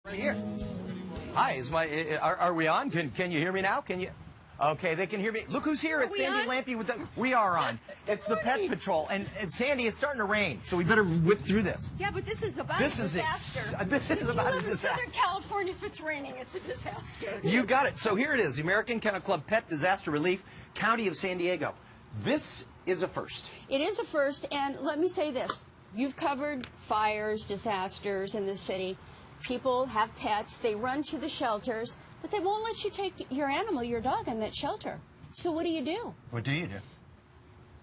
Right here. Hi, are we on? Can you hear me now? Can you? Okay, they can hear me. Look who's here. It's Sandie Lampe with the. We are on. It's the Pet Patrol, and Sandy, it's starting to rain, so we better whip through this. Yeah, but this is about a disaster. This is about a disaster. If you live in Southern California, if it's raining, it's a disaster. You got it. So here it is: the American Kennel Club Pet Disaster Relief, County of San Diego. This is a first. It is a first, and let me say this: you've covered fires, disasters in this city. People have pets, they run to the shelters, but they won't let you take your animal, your dog, in that shelter. So what do you do? What do?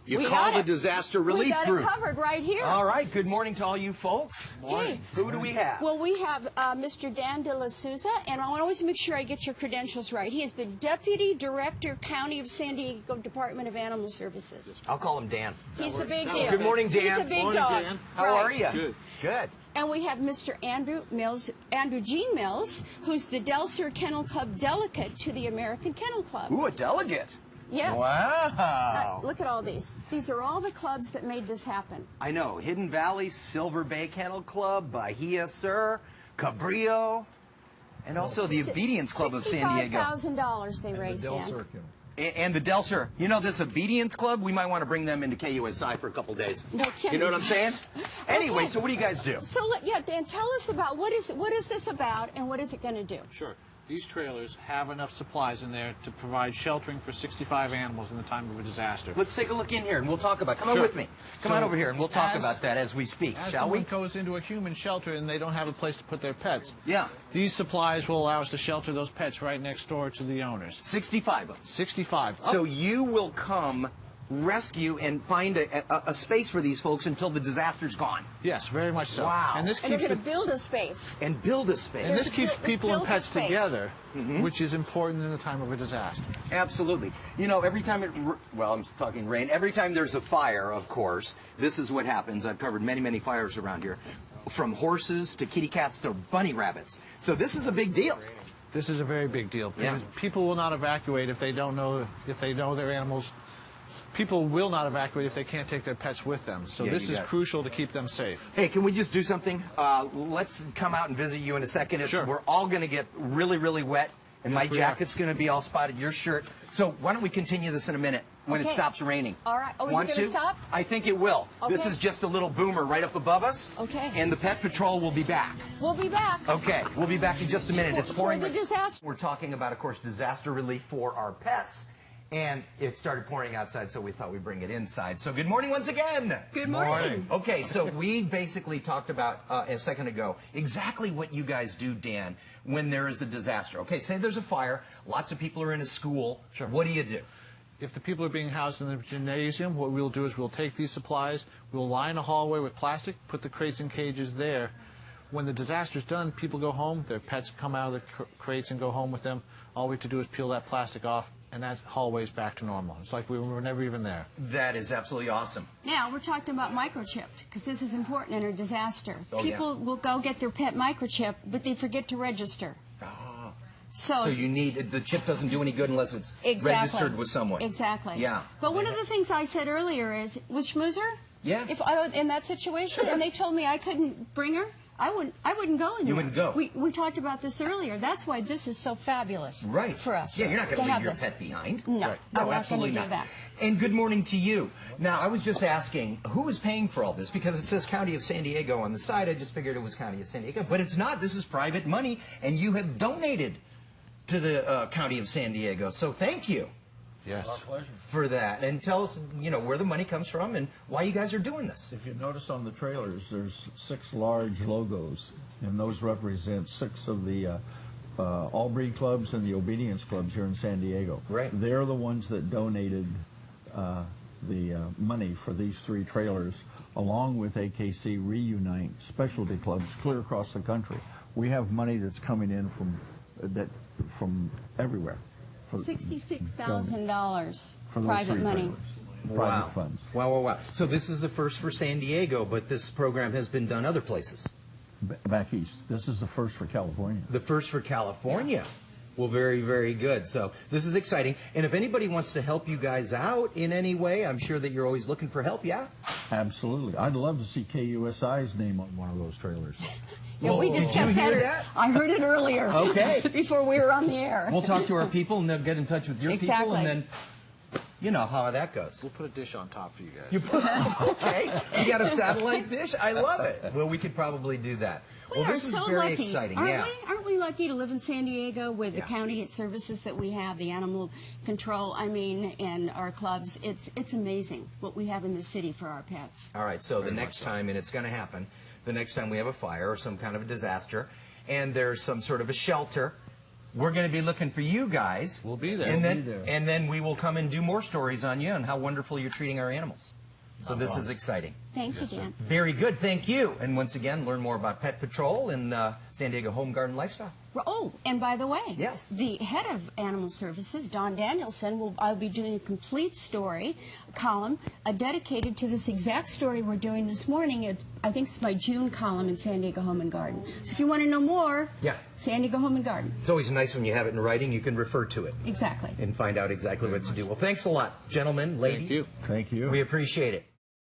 You call the disaster relief group. We got it covered right here. All right, good morning to all you folks. Morning. Hey. Who do we have? Well, we have Mr. Dan De La Souza, and I want to always make sure I get your credentials right. He is the Deputy Director, County of San Diego Department of Animal Services. I'll call him Dan. He's the big deal. Good morning, Dan. He's a big dog. Dan. How are you? Good. Good. And we have Mr. Andrew Gene Mills, who's the Del Sur Kennel Club delegate to the American Kennel Club. Ooh, a delegate. Yes. Wow. Look at all these. These are all the clubs that made this happen. I know. Hidden Valley, Silver Bay Kennel Club, Bahia Sur, Cabrillo, and also the Obedience Club of San Diego. $65,000 they raised, Dan. And the Del Sur. You know, this Obedience Club, we might want to bring them into KUSI for a couple days. No kidding. You know what I'm saying? Anyway, Okay. so what do you guys do? So, yeah, Dan, tell us about what is this about and what is it going to do? Sure. These trailers have enough supplies in there to provide sheltering for 65 animals in the time of a disaster. Let's take a look in here and we'll talk about it. Come on with me. Come on over here and we'll talk about that as we speak, shall we? As someone goes into a human shelter and they don't have a place to put their pets, Yeah. these supplies will allow us to shelter those pets right next door to the owners. 65 of them. 65. So you will come rescue and find a space for these folks until the disaster's gone. Yes, very much so. Wow. And this And you're keeps going to build a space. And build a space. and this keeps people and builds a pets space. together, which is important in the time of a disaster. Absolutely. You know, every time I'm talking rain, every time there's a fire, of course, this is what happens. I've covered many, many fires around here, from horses to kitty cats to bunny rabbits. So this is a big deal. This is a very big deal. Yeah. People will not evacuate if they know their animals. People will not evacuate if they can't take their pets with them. So Yeah, this you is got it. crucial to keep them safe. Hey, can we just do something? Let's come out and visit you in a second. Sure. We're all going to get really, really wet, and my Yes, we are. jacket's going to be all spotted, your shirt. So why don't we continue this in a minute when it Okay. stops raining? All right. Oh, is it Want gonna to? stop? I think it will. This Okay. is just a little boomer right up above us. Okay. And the Pet Patrol will be back. We'll be back. Okay, we'll be back in just a minute. It's For pouring. the disaster. We're talking about, of course, disaster relief for our pets. And it started pouring outside, so we thought we'd bring it inside. So good morning once again. Good morning. Okay, so we basically talked about a second ago exactly what you guys do, Dan, when there is a disaster. Okay, say there's a fire, lots of people are in a school. Sure. What do you do? If the people are being housed in the gymnasium, what we'll do is we'll take these supplies, we'll line a hallway with plastic, put the crates and cages there. When the disaster's done, people go home, their pets come out of the crates and go home with them. All we have to do is peel that plastic off, and that hallway's back to normal. It's like we were never even there. That is absolutely awesome. Now, we're talking about microchipped, because this is important in a disaster. Oh, yeah. People will go get their pet microchip, but they forget to register. Oh. So you need, the chip doesn't do any good unless it's registered with someone. Exactly. Yeah. But one of the things I said earlier is, with Schmoozer, Yeah. if I was in that situation and they told me I couldn't bring her, I wouldn't go in there. You wouldn't go. We talked about this earlier. That's why this is so fabulous for us. Yeah, you're not going to leave have your this. pet behind. No, Right. I'm No, not absolutely going to do not. that. And good morning to you. Now, I was just asking, who is paying for all this? Because it says County of San Diego on the side. I just figured it was County of San Diego. But it's not. This is private money, and you have donated to the County of San Diego. So thank you Yes. Our pleasure. for that. And tell us, where the money comes from and why you guys are doing this. If you notice on the trailers, there's 6 large logos, and those represent 6 of the all breed clubs and the obedience clubs here in San Diego. Right. They're the ones that donated the money for these 3 trailers, along with AKC Reunite specialty clubs clear across the country. We have money that's coming in from everywhere. $66,000 For those private 3 money. trailers. Private funds. Wow. So this is the first for San Diego, but this program has been done other places. Back east. This is the first for California. The first for California. Well, very, very good. So this is exciting. And if anybody wants to help you guys out in any way, I'm sure that you're always looking for help, yeah? Absolutely. I'd love to see KUSI's name on one of those trailers. Yeah, Well, we did you discussed hear that. that? I heard it earlier. Okay. Before we were on the air. We'll talk to our people, and they'll get in touch with your people, Exactly. and then you know how that goes. We'll put a dish on top for you guys. You okay? You got a satellite dish? I love it. Well, we could probably do that. We well, are this is so very lucky, exciting. aren't Yeah. we? Aren't we lucky to live in San Diego with the Yeah. county services that we have, the animal control, and our clubs? It's amazing what we have in the city for our pets. All right. So the next time, and it's going to happen, the next time we have a fire or some kind of a disaster, and there's some sort of a shelter, we're going to be looking for you guys. We'll be there. And We'll then, be there. and then we will come and do more stories on you and how wonderful you're treating our animals. So this is exciting. Thank you, Dan. Very good. Thank you. And once again, learn more about Pet Patrol and San Diego Home Garden Lifestyle. Oh, and by the way, Yes. the head of Animal Services, Don Danielson, I'll be doing a complete story column dedicated to this exact story we're doing this morning. I think it's my June column in San Diego Home and Garden. So if you want to know more, Yeah. San Diego Home and Garden. It's always nice when you have it in writing. You can refer to it Exactly. and find out exactly what to do. Well, thanks a lot, gentlemen, lady. Thank you. Thank you. We appreciate it.